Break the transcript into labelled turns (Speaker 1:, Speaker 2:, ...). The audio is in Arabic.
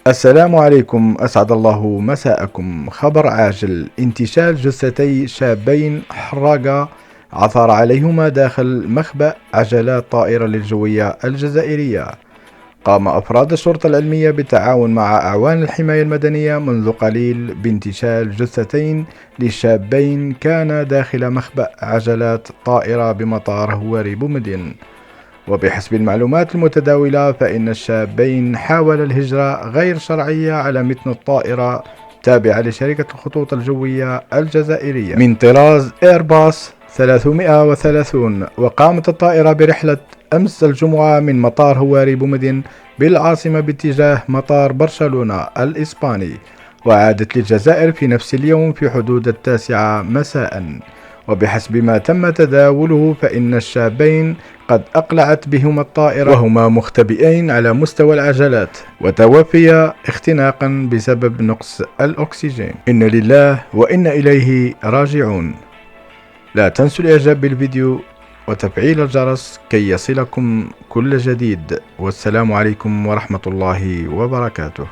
Speaker 1: السلام عليكم، أسعد الله مساءكم. خبر عاجل: انتشال جثتي شابين حراقة عثر عليهما داخل مخبأ عجلات طائرة للجوية الجزائرية. قام أفراد الشرطة العلمية بالتعاون مع أعوان الحماية المدنية منذ قليل بانتشال جثتين لشابين كانا داخل مخبأ عجلات طائرة بمطار هواري بومدين. وبحسب المعلومات المتداولة فإن الشابين حاول الهجرة غير شرعية على متن الطائرة تابعة لشركة الخطوط الجوية الجزائرية من طراز إيرباص 330. وقامت الطائرة برحلة أمس الجمعة من مطار هواري بومدين بالعاصمة باتجاه مطار برشلونة الإسباني، وعادت للجزائر في نفس اليوم في حدود 9 مساء. وبحسب ما تم تداوله فإن الشابين قد أقلعت بهما الطائرة وهما مختبئين على مستوى العجلات، وتوفيا اختناقا بسبب نقص الأكسجين. إن لله وإنا إليه راجعون. لا تنسوا الإعجاب بالفيديو وتفعيل الجرس كي يصلكم كل جديد، والسلام عليكم ورحمة الله وبركاته.